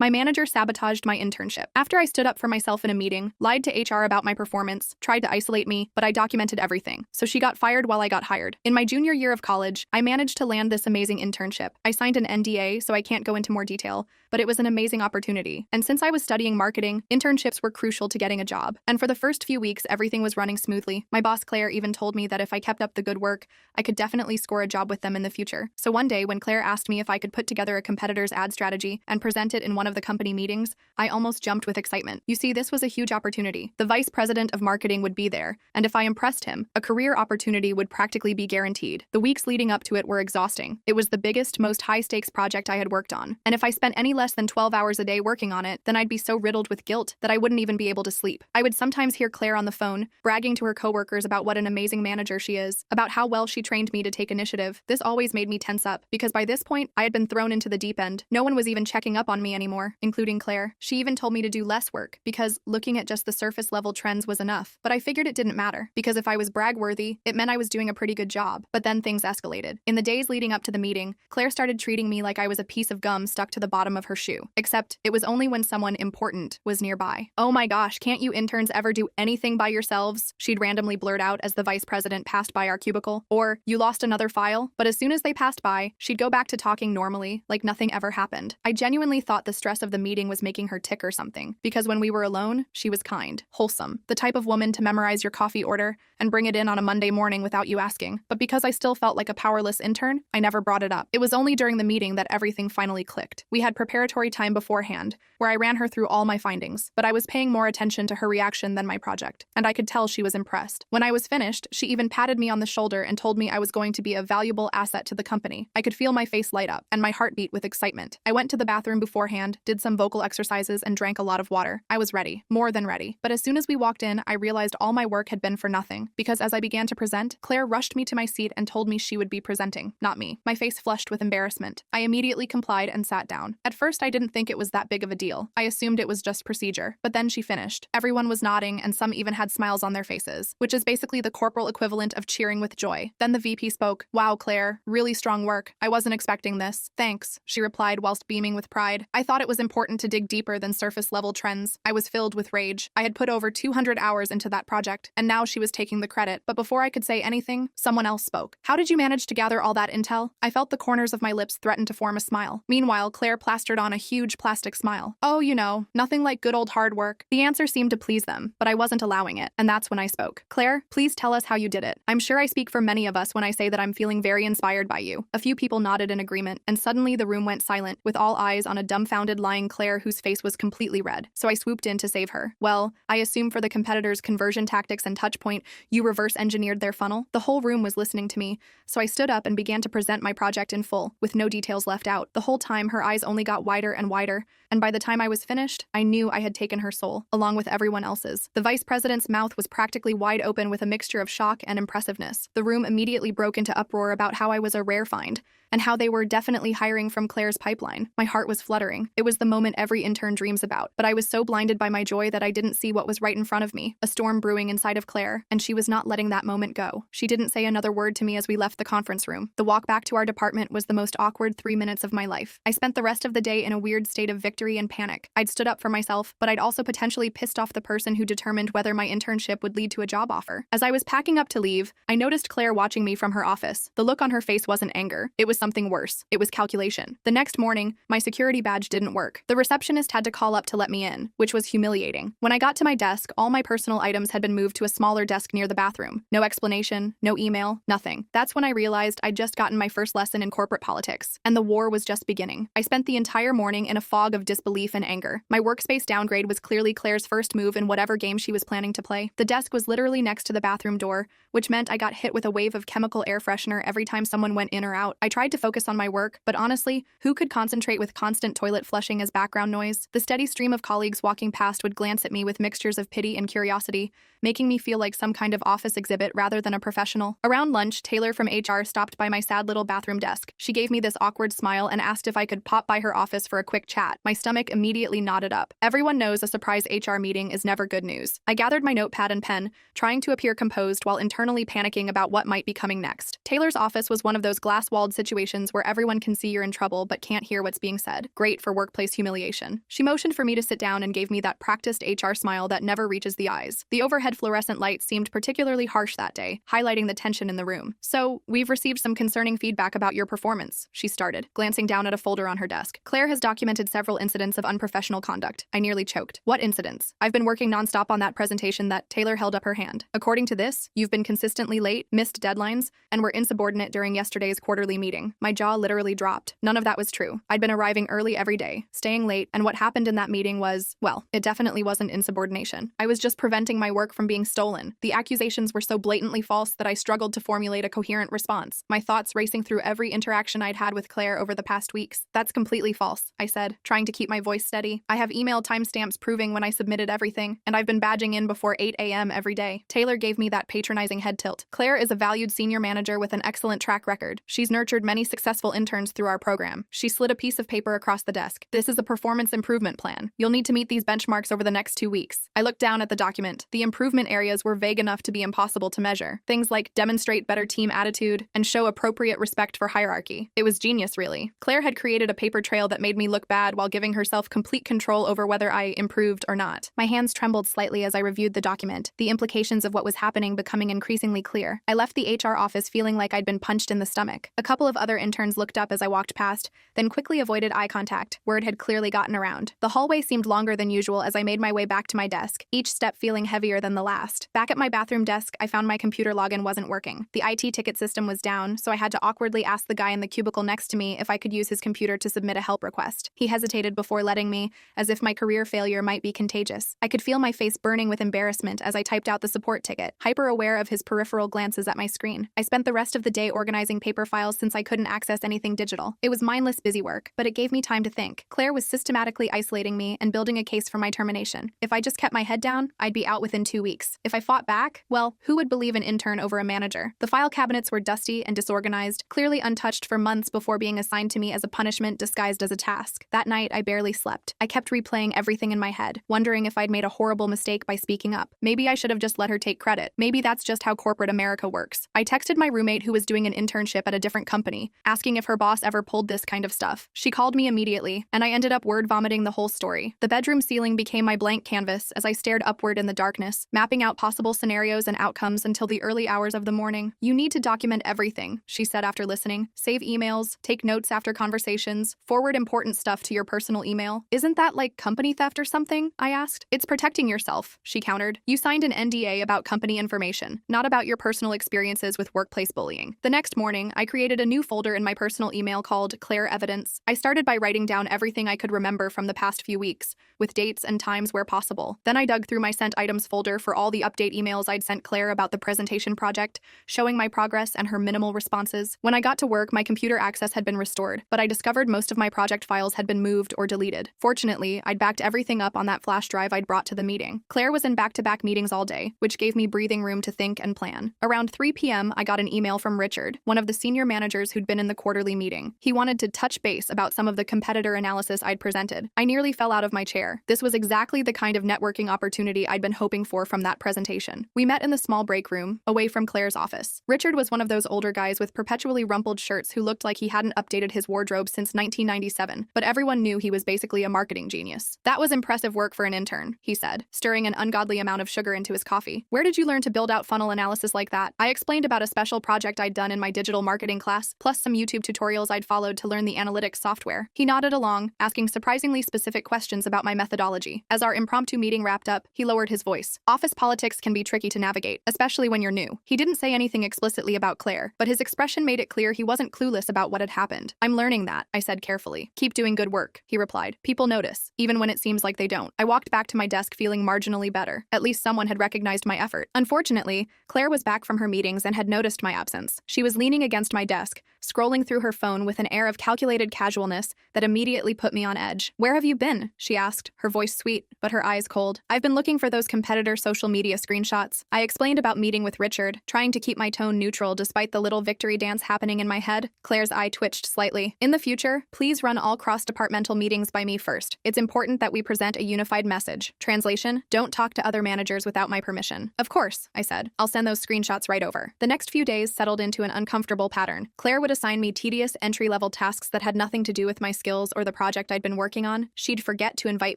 My manager sabotaged my internship. After I stood up for myself in a meeting, lied to HR about my performance, tried to isolate me, but I documented everything. So she got fired while I got hired. In my junior year of college, I managed to land this amazing internship. I signed an NDA, so I can't go into more detail, but it was an amazing opportunity. And since I was studying marketing, internships were crucial to getting a job. And for the first few weeks, everything was running smoothly. My boss Claire even told me that if I kept up the good work, I could definitely score a job with them in the future. So one day, when Claire asked me if I could put together a competitor's ad strategy and present it in one of the company meetings, I almost jumped with excitement. You see, this was a huge opportunity. The vice president of marketing would be there, and if I impressed him, a career opportunity would practically be guaranteed. The weeks leading up to it were exhausting. It was the biggest, most high-stakes project I had worked on, and if I spent any less than 12 hours a day working on it, then I'd be so riddled with guilt that I wouldn't even be able to sleep. I would sometimes hear Claire on the phone, bragging to her coworkers about what an amazing manager she is, about how well she trained me to take initiative. This always made me tense up, because by this point, I had been thrown into the deep end. No one was even checking up on me anymore, including Claire. She even told me to do less work, because looking at just the surface-level trends was enough. But I figured it didn't matter, because if I was brag-worthy, it meant I was doing a pretty good job. But then things escalated. In the days leading up to the meeting, Claire started treating me like I was a piece of gum stuck to the bottom of her shoe. Except, it was only when someone important was nearby. "Oh my gosh, can't you interns ever do anything by yourselves?" she'd randomly blurt out as the vice president passed by our cubicle. Or, "You lost another file?" But as soon as they passed by, she'd go back to talking normally, like nothing ever happened. I genuinely thought the stress of the meeting was making her tick or something, because when we were alone, she was kind, wholesome, the type of woman to memorize your coffee order and bring it in on a Monday morning without you asking. But because I still felt like a powerless intern, I never brought it up. It was only during the meeting that everything finally clicked. We had preparatory time beforehand, where I ran her through all my findings, but I was paying more attention to her reaction than my project, and I could tell she was impressed. When I was finished, she even patted me on the shoulder and told me I was going to be a valuable asset to the company. I could feel my face light up, and my heart beat with excitement. I went to the bathroom beforehand, did some vocal exercises, and drank a lot of water. I was ready, more than ready. But as soon as we walked in, I realized all my work had been for nothing, because as I began to present, Claire rushed me to my seat and told me she would be presenting, not me. My face flushed with embarrassment. I immediately complied and sat down. At first, I didn't think it was that big of a deal. I assumed it was just procedure. But then she finished. Everyone was nodding, and some even had smiles on their faces, which is basically the corporal equivalent of cheering with joy. Then the VP spoke. "Wow, Claire, really strong work. I wasn't expecting this." "Thanks," she replied whilst beaming with pride. I thought it was important to dig deeper than surface-level trends. I was filled with rage. I had put over 200 hours into that project, and now she was taking the credit. But before I could say anything, someone else spoke. "How did you manage to gather all that intel?" I felt the corners of my lips threaten to form a smile. Meanwhile, Claire plastered on a huge plastic smile. "Oh, you know, nothing like good old hard work." The answer seemed to please them, but I wasn't allowing it, and that's when I spoke. "Claire, please tell us how you did it. I'm sure I speak for many of us when I say that I'm feeling very inspired by you." A few people nodded in agreement, and suddenly the room went silent, with all eyes on a dumbfounded lying Claire whose face was completely red. So I swooped in to save her. "Well, I assume for the competitors' conversion tactics and touchpoint, you reverse-engineered their funnel?" The whole room was listening to me, so I stood up and began to present my project in full, with no details left out. The whole time, her eyes only got wider and wider, and by the time I was finished, I knew I had taken her soul, along with everyone else's. The vice president's mouth was practically wide open with a mixture of shock and impressiveness. The room immediately broke into uproar about how I was a rare find, and how they were definitely hiring from Claire's pipeline. My heart was fluttering. It was the moment every intern dreams about, but I was so blinded by my joy that I didn't see what was right in front of me, a storm brewing inside of Claire, and she was not letting that moment go. She didn't say another word to me as we left the conference room. The walk back to our department was the most awkward 3 minutes of my life. I spent the rest of the day in a weird state of victory and panic. I'd stood up for myself, but I'd also potentially pissed off the person who determined whether my internship would lead to a job offer. As I was packing up to leave, I noticed Claire watching me from her office. The look on her face wasn't anger. It was something worse. It was calculation. The next morning, my security badge didn't work. The receptionist had to call up to let me in, which was humiliating. When I got to my desk, all my personal items had been moved to a smaller desk near the bathroom. No explanation, no email, nothing. That's when I realized I'd just gotten my first lesson in corporate politics, and the war was just beginning. I spent the entire morning in a fog of disbelief and anger. My workspace downgrade was clearly Claire's first move in whatever game she was planning to play. The desk was literally next to the bathroom door, which meant I got hit with a wave of chemical air freshener every time someone went in or out. I tried to focus on my work, but honestly, who could concentrate with constant toilet flushing as background noise? The steady stream of colleagues walking past would glance at me with mixtures of pity and curiosity, making me feel like some kind of office exhibit rather than a professional. Around lunch, Taylor from HR stopped by my sad little bathroom desk. She gave me this awkward smile and asked if I could pop by her office for a quick chat. My stomach immediately knotted up. Everyone knows a surprise HR meeting is never good news. I gathered my notepad and pen, trying to appear composed while internally panicking about what might be coming next. Taylor's office was one of those glass-walled situations situations where everyone can see you're in trouble but can't hear what's being said. Great for workplace humiliation. She motioned for me to sit down and gave me that practiced HR smile that never reaches the eyes. The overhead fluorescent light seemed particularly harsh that day, highlighting the tension in the room. "So, we've received some concerning feedback about your performance," she started, glancing down at a folder on her desk. "Claire has documented several incidents of unprofessional conduct." I nearly choked. "What incidents?" "I've been working nonstop on that presentation that..." Taylor held up her hand. "According to this, you've been consistently late, missed deadlines, and were insubordinate during yesterday's quarterly meeting." My jaw literally dropped. None of that was true. I'd been arriving early every day, staying late, and what happened in that meeting was, well, it definitely wasn't insubordination. I was just preventing my work from being stolen. The accusations were so blatantly false that I struggled to formulate a coherent response, my thoughts racing through every interaction I'd had with Claire over the past weeks. "That's completely false," I said, trying to keep my voice steady. "I have email timestamps proving when I submitted everything, and I've been badging in before 8 a.m. every day." Taylor gave me that patronizing head tilt. "Claire is a valued senior manager with an excellent track record. She's nurtured many successful interns through our program." She slid a piece of paper across the desk. "This is a performance improvement plan. You'll need to meet these benchmarks over the next 2 weeks." I looked down at the document. The improvement areas were vague enough to be impossible to measure. Things like demonstrate better team attitude and show appropriate respect for hierarchy. It was genius, really. Claire had created a paper trail that made me look bad while giving herself complete control over whether I improved or not. My hands trembled slightly as I reviewed the document, the implications of what was happening becoming increasingly clear. I left the HR office feeling like I'd been punched in the stomach. A couple of other interns looked up as I walked past, then quickly avoided eye contact. Word had clearly gotten around. The hallway seemed longer than usual as I made my way back to my desk, each step feeling heavier than the last. Back at my bathroom desk, I found my computer login wasn't working. The IT ticket system was down, so I had to awkwardly ask the guy in the cubicle next to me if I could use his computer to submit a help request. He hesitated before letting me, as if my career failure might be contagious. I could feel my face burning with embarrassment as I typed out the support ticket, hyper-aware of his peripheral glances at my screen. I spent the rest of the day organizing paper files since I couldn't access anything digital. It was mindless busy work, but it gave me time to think. Claire was systematically isolating me and building a case for my termination. If I just kept my head down, I'd be out within 2 weeks. If I fought back, well, who would believe an intern over a manager? The file cabinets were dusty and disorganized, clearly untouched for months before being assigned to me as a punishment disguised as a task. That night, I barely slept. I kept replaying everything in my head, wondering if I'd made a horrible mistake by speaking up. Maybe I should have just let her take credit. Maybe that's just how corporate America works. I texted my roommate who was doing an internship at a different company, asking if her boss ever pulled this kind of stuff. She called me immediately, and I ended up word vomiting the whole story. The bedroom ceiling became my blank canvas as I stared upward in the darkness, mapping out possible scenarios and outcomes until the early hours of the morning. "You need to document everything," she said after listening. "Save emails, take notes after conversations, forward important stuff to your personal email." "Isn't that like company theft or something?" I asked. "It's protecting yourself," she countered. "You signed an NDA about company information, not about your personal experiences with workplace bullying." The next morning, I created a new folder in my personal email called Claire Evidence. I started by writing down everything I could remember from the past few weeks, with dates and times where possible. Then I dug through my sent items folder for all the update emails I'd sent Claire about the presentation project, showing my progress and her minimal responses. When I got to work, my computer access had been restored, but I discovered most of my project files had been moved or deleted. Fortunately, I'd backed everything up on that flash drive I'd brought to the meeting. Claire was in back-to-back meetings all day, which gave me breathing room to think and plan. Around 3 p.m., I got an email from Richard, one of the senior managers who'd been in the quarterly meeting. He wanted to touch base about some of the competitor analysis I'd presented. I nearly fell out of my chair. This was exactly the kind of networking opportunity I'd been hoping for from that presentation. We met in the small break room, away from Claire's office. Richard was one of those older guys with perpetually rumpled shirts who looked like he hadn't updated his wardrobe since 1997, but everyone knew he was basically a marketing genius. "That was impressive work for an intern," he said, stirring an ungodly amount of sugar into his coffee. "Where did you learn to build out funnel analysis like that?" I explained about a special project I'd done in my digital marketing class, plus some YouTube tutorials I'd followed to learn the analytics software. He nodded along, asking surprisingly specific questions about my methodology. As our impromptu meeting wrapped up, he lowered his voice. "Office politics can be tricky to navigate, especially when you're new." He didn't say anything explicitly about Claire, but his expression made it clear he wasn't clueless about what had happened. "I'm learning that," I said carefully. "Keep doing good work," he replied. "People notice, even when it seems like they don't." I walked back to my desk feeling marginally better. At least someone had recognized my effort. Unfortunately, Claire was back from her meetings and had noticed my absence. She was leaning against my desk, scrolling through her phone with an air of calculated casualness that immediately put me on edge. "Where have you been?" she asked, her voice sweet, but her eyes cold. "I've been looking for those competitor social media screenshots." I explained about meeting with Richard, trying to keep my tone neutral despite the little victory dance happening in my head. Claire's eye twitched slightly. "In the future, please run all cross-departmental meetings by me first. It's important that we present a unified message. Translation: don't talk to other managers without my permission." "Of course," I said. "I'll send those screenshots right over." The next few days settled into an uncomfortable pattern. Claire would would assign me tedious entry-level tasks that had nothing to do with my skills or the project I'd been working on. She'd forget to invite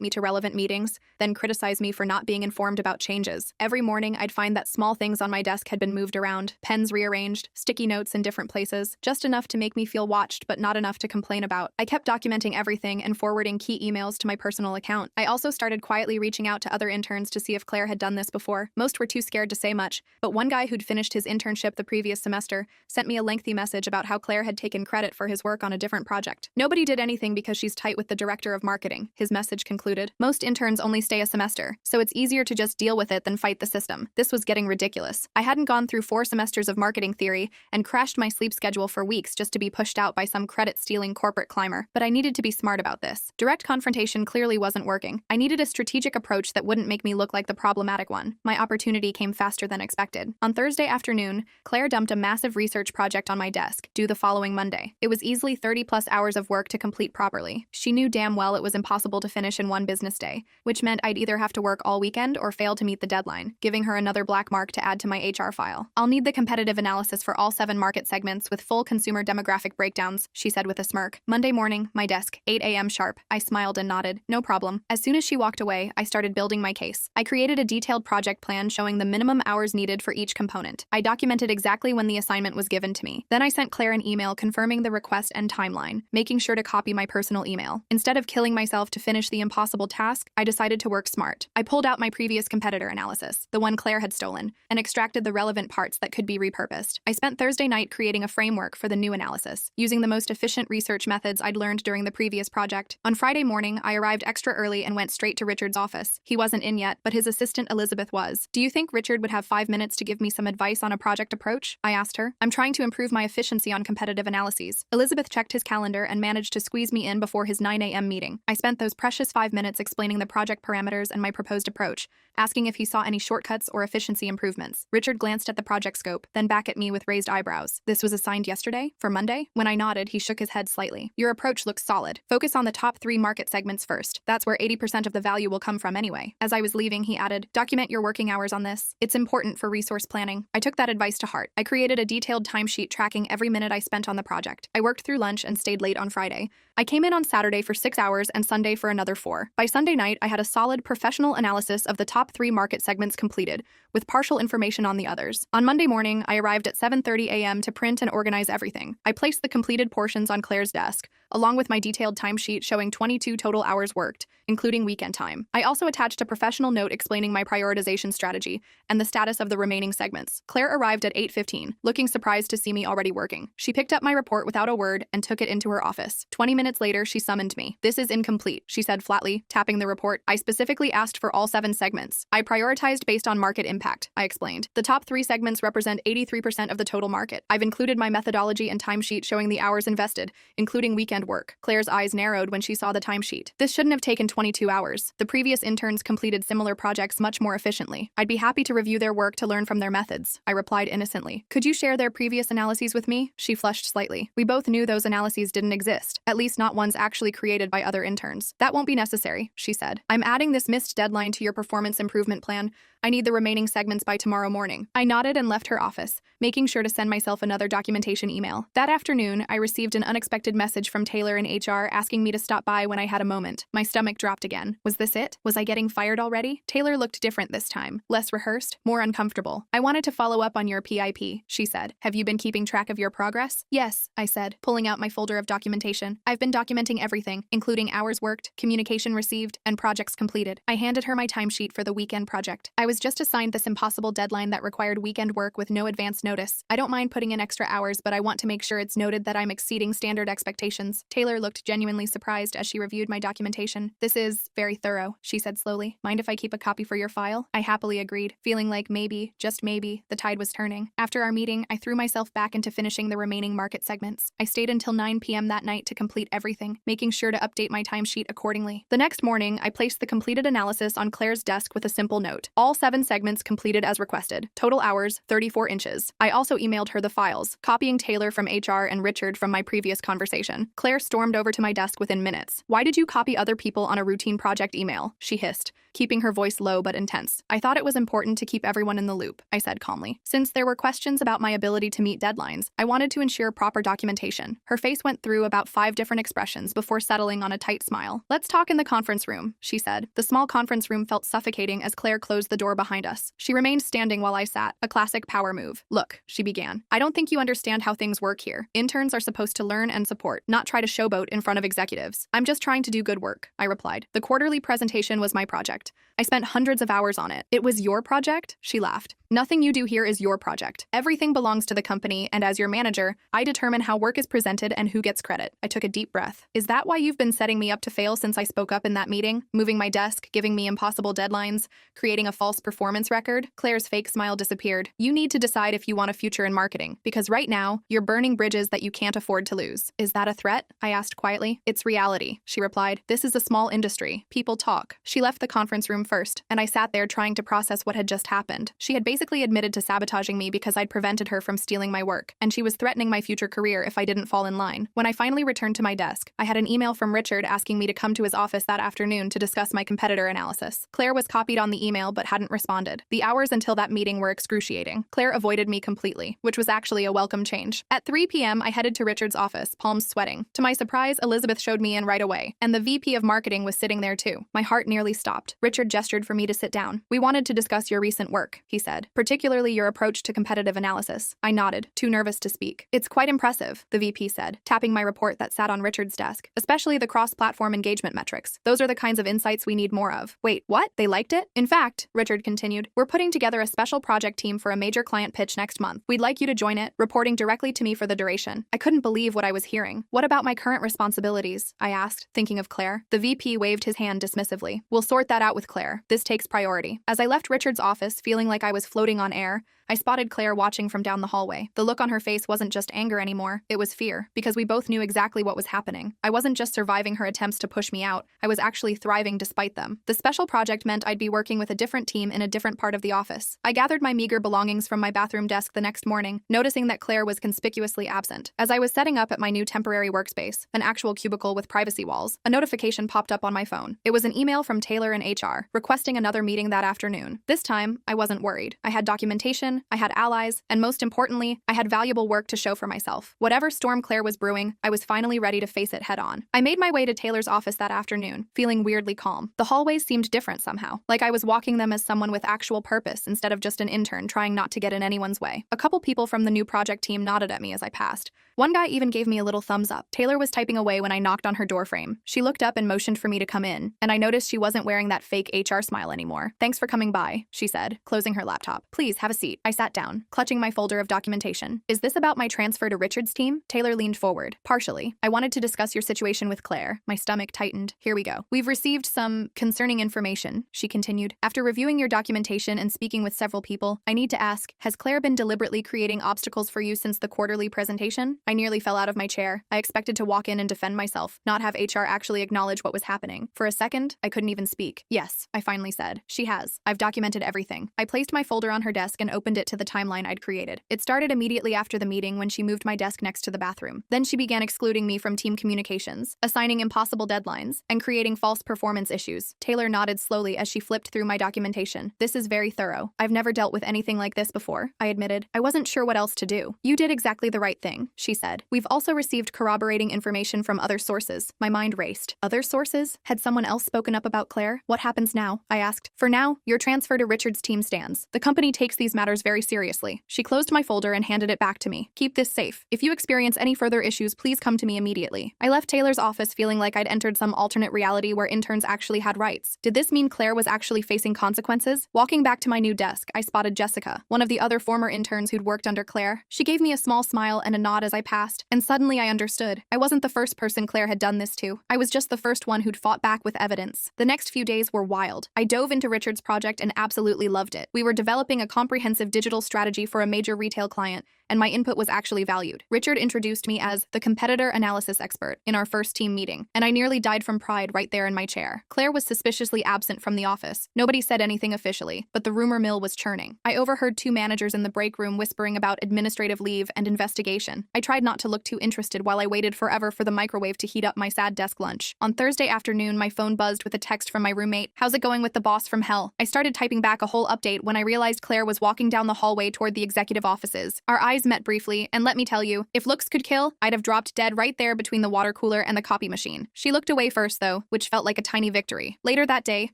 me to relevant meetings, then criticize me for not being informed about changes. Every morning, I'd find that small things on my desk had been moved around, pens rearranged, sticky notes in different places, just enough to make me feel watched but not enough to complain about. I kept documenting everything and forwarding key emails to my personal account. I also started quietly reaching out to other interns to see if Claire had done this before. Most were too scared to say much, but one guy who'd finished his internship the previous semester sent me a lengthy message about how Claire had taken credit for his work on a different project. Nobody did anything because she's tight with the director of marketing, his message concluded. Most interns only stay a semester, so it's easier to just deal with it than fight the system. This was getting ridiculous. I hadn't gone through 4 semesters of marketing theory and crashed my sleep schedule for weeks just to be pushed out by some credit-stealing corporate climber, but I needed to be smart about this. Direct confrontation clearly wasn't working. I needed a strategic approach that wouldn't make me look like the problematic one. My opportunity came faster than expected. On Thursday afternoon, Claire dumped a massive research project on my desk, due the following Monday. It was easily 30+ hours of work to complete properly. She knew damn well it was impossible to finish in one business day, which meant I'd either have to work all weekend or fail to meet the deadline, giving her another black mark to add to my HR file. I'll need the competitive analysis for all 7 market segments with full consumer demographic breakdowns, she said with a smirk. Monday morning, my desk, 8 a.m. sharp. I smiled and nodded. No problem. As soon as she walked away, I started building my case. I created a detailed project plan showing the minimum hours needed for each component. I documented exactly when the assignment was given to me. Then I sent Claire an email confirming the request and timeline, making sure to copy my personal email. Instead of killing myself to finish the impossible task, I decided to work smart. I pulled out my previous competitor analysis, the one Claire had stolen, and extracted the relevant parts that could be repurposed. I spent Thursday night creating a framework for the new analysis, using the most efficient research methods I'd learned during the previous project. On Friday morning, I arrived extra early and went straight to Richard's office. He wasn't in yet, but his assistant Elizabeth was. "Do you think Richard would have 5 minutes to give me some advice on a project approach?" I asked her. "I'm trying to improve my efficiency on competitive analyses." Elizabeth checked his calendar and managed to squeeze me in before his 9 a.m. meeting. I spent those precious 5 minutes explaining the project parameters and my proposed approach, asking if he saw any shortcuts or efficiency improvements. Richard glanced at the project scope, then back at me with raised eyebrows. "This was assigned yesterday? For Monday?" When I nodded, he shook his head slightly. "Your approach looks solid. Focus on the top 3 market segments first. That's where 80% of the value will come from anyway." As I was leaving, he added, "Document your working hours on this. It's important for resource planning." I took that advice to heart. I created a detailed timesheet tracking every minute I spent on the project. I worked through lunch and stayed late on Friday. I came in on Saturday for 6 hours and Sunday for another 4. By Sunday night, I had a solid professional analysis of the top 3 market segments completed, with partial information on the others. On Monday morning, I arrived at 7:30 a.m. to print and organize everything. I placed the completed portions on Claire's desk, along with my detailed timesheet showing 22 total hours worked, including weekend time. I also attached a professional note explaining my prioritization strategy and the status of the remaining segments. Claire arrived at 8:15, looking surprised to see me already working. She picked up my report without a word and took it into her office. 20 minutes later, she summoned me. "This is incomplete," she said flatly, tapping the report. "I specifically asked for all 7 segments. I prioritized based on market impact," I explained. "The top 3 segments represent 83% of the total market. I've included my methodology and timesheet showing the hours invested, including weekend work." Claire's eyes narrowed when she saw the timesheet. "This shouldn't have taken 22 hours. The previous interns completed similar projects much more efficiently. I'd be happy to review their work to learn from their methods," I replied innocently. "Could you share their previous analyses with me?" She flushed slightly. We both knew those analyses didn't exist, at least not ones actually created by other interns. "That won't be necessary," she said. "I'm adding this missed deadline to your performance improvement plan. I need the remaining segments by tomorrow morning." I nodded and left her office, making sure to send myself another documentation email. That afternoon, I received an unexpected message from Taylor in HR asking me to stop by when I had a moment. My stomach dropped again. Was this it? Was I getting fired already? Taylor looked different this time, less rehearsed, more uncomfortable. "I wanted to follow up on your PIP, she said. "Have you been keeping track of your progress?" "Yes," I said, pulling out my folder of documentation. "I've been documenting everything, including hours worked, communication received, and projects completed." I handed her my timesheet for the weekend project. I was just assigned this impossible deadline that required weekend work with no advance notice. I don't mind putting in extra hours, but I want to make sure it's noted that I'm exceeding standard expectations. Taylor looked genuinely surprised as she reviewed my documentation. "This is very thorough," she said slowly. "Mind if I keep a copy for your file?" I happily agreed, feeling like maybe, just maybe, the tide was turning. After our meeting, I threw myself back into finishing the remaining market segments. I stayed until 9 p.m. that night to complete everything, making sure to update my timesheet accordingly. The next morning, I placed the completed analysis on Claire's desk with a simple note. All 7 segments completed as requested. Total hours, 34 inches. I also emailed her the files, copying Taylor from HR and Richard from my previous conversation. Claire stormed over to my desk within minutes. Why did you copy other people on a routine project email? She hissed, keeping her voice low but intense. I thought it was important to keep everyone in the loop, I said calmly. Since there were questions about my ability to meet deadlines, I wanted to ensure proper documentation. Her face went through about 5 different expressions before settling on a tight smile. Let's talk in the conference room, she said. The small conference room felt suffocating as Claire closed the door behind us. She remained standing while I sat, a classic power move. Look, she began. I don't think you understand how things work here. Interns are supposed to learn and support, not try to showboat in front of executives. I'm just trying to do good work, I replied. The quarterly presentation was my project. I spent hundreds of hours on it. It was your project? She laughed. Nothing you do here is your project. Everything belongs to the company, and as your manager, I determine how work is presented and who gets credit. I took a deep breath. Is that why you've been setting me up to fail since I spoke up in that meeting? Moving my desk, giving me impossible deadlines, creating a false performance record? Claire's fake smile disappeared. You need to decide if you want a future in marketing, because right now, you're burning bridges that you can't afford to lose. Is that a threat? I asked quietly. It's reality, she replied. This is a small industry. People talk. She left the conference room first, and I sat there trying to process what had just happened. She had basically admitted to sabotaging me because I'd prevented her from stealing my work, and she was threatening my future career if I didn't fall in line. When I finally returned to my desk, I had an email from Richard asking me to come to his office that afternoon to discuss my competitor analysis. Claire was copied on the email but hadn't responded. The hours until that meeting were excruciating. Claire avoided me completely, which was actually a welcome change. At 3 p.m., I headed to Richard's office, palms sweating. To my surprise, Elizabeth showed me in right away, and the VP of marketing was sitting there too. My heart nearly stopped. Richard gestured for me to sit down. We wanted to discuss your recent work, he said, particularly your approach to competitive analysis. I nodded, too nervous to speak. It's quite impressive, the VP said, tapping my report that sat on Richard's desk, especially the cross-platform engagement metrics. Those are the kinds of insights we need more of. Wait, what? They liked it? In fact, Richard continued, we're putting together a special project team for a major client pitch next month. We'd like you to join it, reporting directly to me for the duration. I couldn't believe what I was hearing. What about my current responsibilities? I asked, thinking of Claire. The VP waved his hand dismissively. We'll sort that out with Claire. This takes priority. As I left Richard's office, feeling like I was floating on air, I spotted Claire watching from down the hallway. The look on her face wasn't just anger anymore, it was fear, because we both knew exactly what was happening. I wasn't just surviving her attempts to push me out, I was actually thriving despite them. The special project meant I'd be working with a different team in a different part of the office. I gathered my meager belongings from my bathroom desk the next morning, noticing that Claire was conspicuously absent. As I was setting up at my new temporary workspace, an actual cubicle with privacy walls, a notification popped up on my phone. It was an email from Taylor in HR, requesting another meeting that afternoon. This time, I wasn't worried. I had documentation, I had allies, and most importantly, I had valuable work to show for myself. Whatever storm Claire was brewing, I was finally ready to face it head on. I made my way to Taylor's office that afternoon, feeling weirdly calm. The hallways seemed different somehow, like I was walking them as someone with actual purpose instead of just an intern trying not to get in anyone's way. A couple people from the new project team nodded at me as I passed. One guy even gave me a little thumbs up. Taylor was typing away when I knocked on her doorframe. She looked up and motioned for me to come in, and I noticed she wasn't wearing that fake HR smile anymore. Thanks for coming by, she said, closing her laptop. Please have a seat. I sat down, clutching my folder of documentation. Is this about my transfer to Richard's team? Taylor leaned forward. Partially. I wanted to discuss your situation with Claire. My stomach tightened. Here we go. We've received some concerning information, she continued. After reviewing your documentation and speaking with several people, I need to ask, has Claire been deliberately creating obstacles for you since the quarterly presentation? I nearly fell out of my chair. I expected to walk in and defend myself, not have HR actually acknowledge what was happening. For a second, I couldn't even speak. Yes, I finally said. She has. I've documented everything. I placed my folder on her desk and opened it to the timeline I'd created. It started immediately after the meeting when she moved my desk next to the bathroom. Then she began excluding me from team communications, assigning impossible deadlines, and creating false performance issues. Taylor nodded slowly as she flipped through my documentation. This is very thorough. I've never dealt with anything like this before, I admitted. I wasn't sure what else to do. You did exactly the right thing, she said. We've also received corroborating information from other sources. My mind raced. Other sources? Had someone else spoken up about Claire? What happens now? I asked. For now, your transfer to Richard's team stands. The company takes these matters very seriously. She closed my folder and handed it back to me. Keep this safe. If you experience any further issues, please come to me immediately. I left Taylor's office feeling like I'd entered some alternate reality where interns actually had rights. Did this mean Claire was actually facing consequences? Walking back to my new desk, I spotted Jessica, one of the other former interns who'd worked under Claire. She gave me a small smile and a nod as I passed, and suddenly I understood. I wasn't the first person Claire had done this to. I was just the first one who'd fought back with evidence. The next few days were wild. I dove into Richard's project and absolutely loved it. We were developing a comprehensive digital strategy for a major retail client, and my input was actually valued. Richard introduced me as the competitor analysis expert in our first team meeting, and I nearly died from pride right there in my chair. Claire was suspiciously absent from the office. Nobody said anything officially, but the rumor mill was churning. I overheard two managers in the break room whispering about administrative leave and investigation. I tried not to look too interested while I waited forever for the microwave to heat up my sad desk lunch. On Thursday afternoon, my phone buzzed with a text from my roommate. "How's it going with the boss from hell?" I started typing back a whole update when I realized Claire was walking down the hallway toward the executive offices. Our eyes met briefly, and let me tell you, if looks could kill, I'd have dropped dead right there between the water cooler and the copy machine. She looked away first, though, which felt like a tiny victory. Later that day,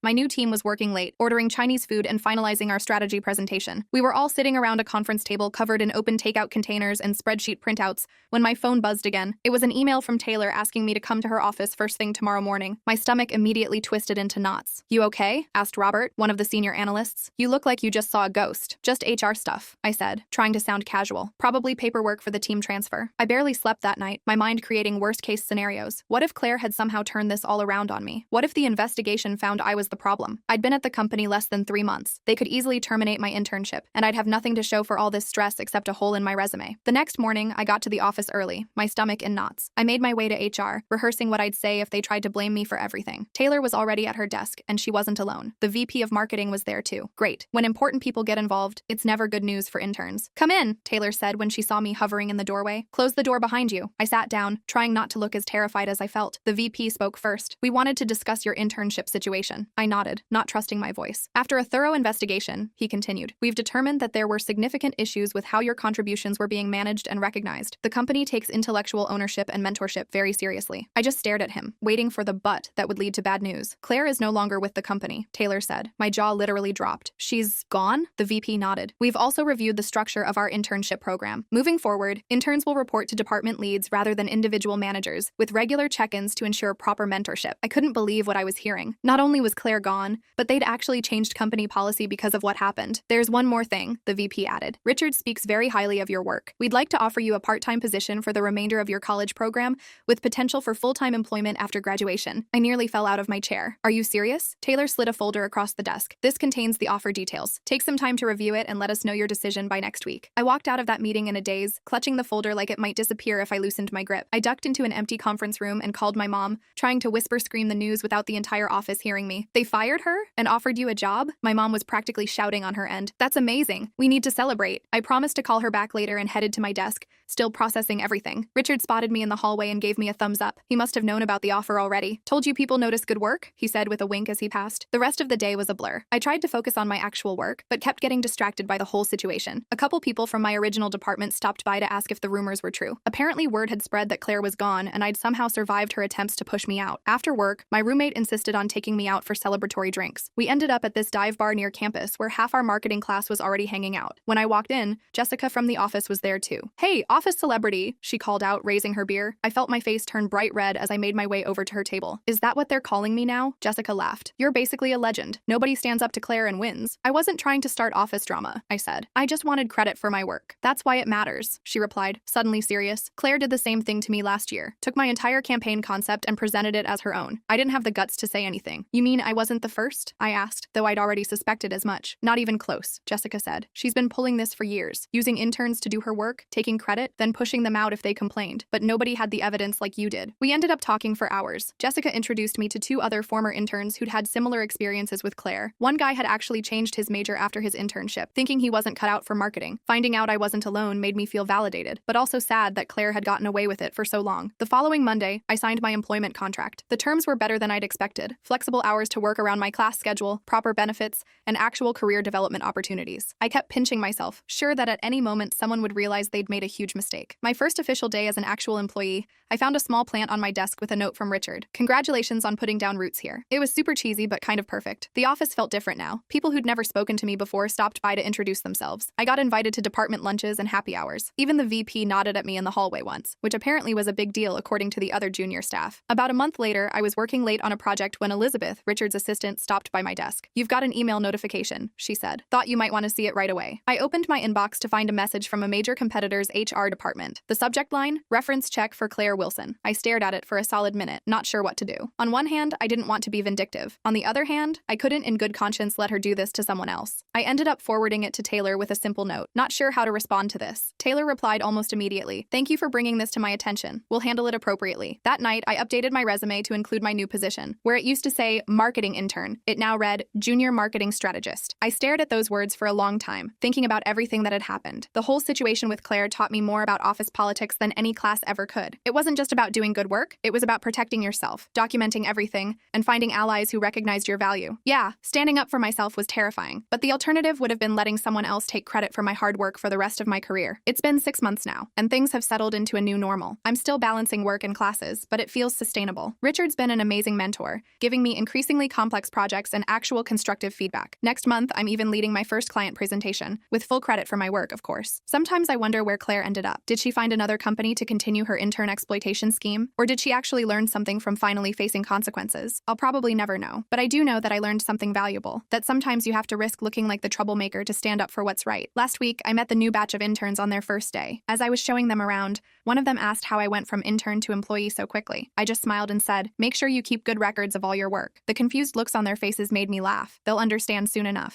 my new team was working late, ordering Chinese food and finalizing our strategy presentation. We were all sitting around a conference table covered in open takeout containers and spreadsheet printouts when my phone buzzed again. It was an email from Taylor asking me to come to her office first thing tomorrow morning. My stomach immediately twisted into knots. "You okay?" asked Robert, one of the senior analysts. "You look like you just saw a ghost." "Just HR stuff," I said, trying to sound casual. "Probably paperwork for the team transfer." I barely slept that night, my mind creating worst-case scenarios. What if Claire had somehow turned this all around on me? What if the investigation found I was the problem? I'd been at the company less than 3 months. They could easily terminate my internship, and I'd have nothing to show for all this stress except a hole in my resume. The next morning, I got to the office early, my stomach in knots. I made my way to HR, rehearsing what I'd say if they tried to blame me for everything. Taylor was already at her desk, and she wasn't alone. The VP of marketing was there too. Great. When important people get involved, it's never good news for interns. "Come in," Taylor said when she saw me hovering in the doorway. "Close the door behind you." I sat down, trying not to look as terrified as I felt. The VP spoke first. "We wanted to discuss your internship situation." I nodded, not trusting my voice. "After a thorough investigation," he continued, "we've determined that there were significant issues with how your contributions were being managed and recognized. The company takes intellectual ownership and mentorship very seriously." I just stared at him, waiting for the but that would lead to bad news. "Claire is no longer with the company," Taylor said. My jaw literally dropped. "She's gone?" The VP nodded. "We've also reviewed the structure of our internship program. Moving forward, interns will report to department leads rather than individual managers, with regular check-ins to ensure proper mentorship." I couldn't believe what I was hearing. Not only was Claire gone, but they'd actually changed company policy because of what happened. "There's one more thing," the VP added. "Richard speaks very highly of your work. We'd like to offer you a part-time position for the remainder of your college program, with potential for full-time employment after graduation." I nearly fell out of my chair. "Are you serious?" Taylor slid a folder across the desk. "This contains the offer details. Take some time to review it and let us know your decision by next week." I walked out of that meeting in a daze, clutching the folder like it might disappear if I loosened my grip. I ducked into an empty conference room and called my mom, trying to whisper scream the news without the entire office hearing me. "They fired her? And offered you a job?" My mom was practically shouting on her end. "That's amazing. We need to celebrate." I promised to call her back later and headed to my desk, still processing everything. Richard spotted me in the hallway and gave me a thumbs up. He must have known about the offer already. "Told you people notice good work?" he said with a wink as he passed. The rest of the day was a blur. I tried to focus on my actual work, but kept getting distracted by the whole situation. A couple people from my original department stopped by to ask if the rumors were true. Apparently word had spread that Claire was gone, and I'd somehow survived her attempts to push me out. After work, my roommate insisted on taking me out for celebratory drinks. We ended up at this dive bar near campus where half our marketing class was already hanging out. When I walked in, Jessica from the office was there too. "Hey, office celebrity," she called out, raising her beer. I felt my face turn bright red as I made my way over to her table. "Is that what they're calling me now?" Jessica laughed. "You're basically a legend. Nobody stands up to Claire and wins." "I wasn't trying to start office drama," I said. "I just wanted credit for my work." "That's why it matters," she replied, suddenly serious. "Claire did the same thing to me last year. Took my entire campaign concept and presented it as her own. I didn't have the guts to say anything." "You mean I wasn't the first?" I asked, though I'd already suspected as much. "Not even close," Jessica said. "She's been pulling this for years, using interns to do her work, taking credit, then pushing them out if they complained. But nobody had the evidence like you did." We ended up talking for hours. Jessica introduced me to two other former interns who'd had similar experiences with Claire. One guy had actually changed his major after his internship, thinking he wasn't cut out for marketing. Finding out I wasn't alone made me feel validated, but also sad that Claire had gotten away with it for so long. The following Monday, I signed my employment contract. The terms were better than I'd expected. Flexible hours to work around my class schedule, proper benefits, and actual career development opportunities. I kept pinching myself, sure that at any moment someone would realize they'd made a huge mistake. My first official day as an actual employee, I found a small plant on my desk with a note from Richard. "Congratulations on putting down roots here." It was super cheesy but kind of perfect. The office felt different now. People who'd never spoken to me before stopped by to introduce themselves. I got invited to department lunches and happy hours. Even the VP nodded at me in the hallway once, which apparently was a big deal according to the other junior staff. About a month later, I was working late on a project when Elizabeth, Richard's assistant, stopped by my desk. "You've got an email notification," she said. "Thought you might want to see it right away." I opened my inbox to find a message from a major competitor's HR HR department. The subject line, reference check for Claire Wilson. I stared at it for a solid minute, not sure what to do. On one hand, I didn't want to be vindictive. On the other hand, I couldn't in good conscience let her do this to someone else. I ended up forwarding it to Taylor with a simple note, not sure how to respond to this. Taylor replied almost immediately, "Thank you for bringing this to my attention. We'll handle it appropriately." That night, I updated my resume to include my new position. Where it used to say marketing intern, it now read junior marketing strategist. I stared at those words for a long time, thinking about everything that had happened. The whole situation with Claire taught me more about office politics than any class ever could. It wasn't just about doing good work, it was about protecting yourself, documenting everything, and finding allies who recognized your value. Yeah, standing up for myself was terrifying, but the alternative would have been letting someone else take credit for my hard work for the rest of my career. It's been 6 months now, and things have settled into a new normal. I'm still balancing work and classes, but it feels sustainable. Richard's been an amazing mentor, giving me increasingly complex projects and actual constructive feedback. Next month, I'm even leading my first client presentation, with full credit for my work, of course. Sometimes I wonder where Claire ended up. Did she find another company to continue her intern exploitation scheme? Or did she actually learn something from finally facing consequences? I'll probably never know, but I do know that I learned something valuable, that sometimes you have to risk looking like the troublemaker to stand up for what's right. Last week, I met the new batch of interns on their first day. As I was showing them around, one of them asked how I went from intern to employee so quickly. I just smiled and said, "Make sure you keep good records of all your work." The confused looks on their faces made me laugh. They'll understand soon enough.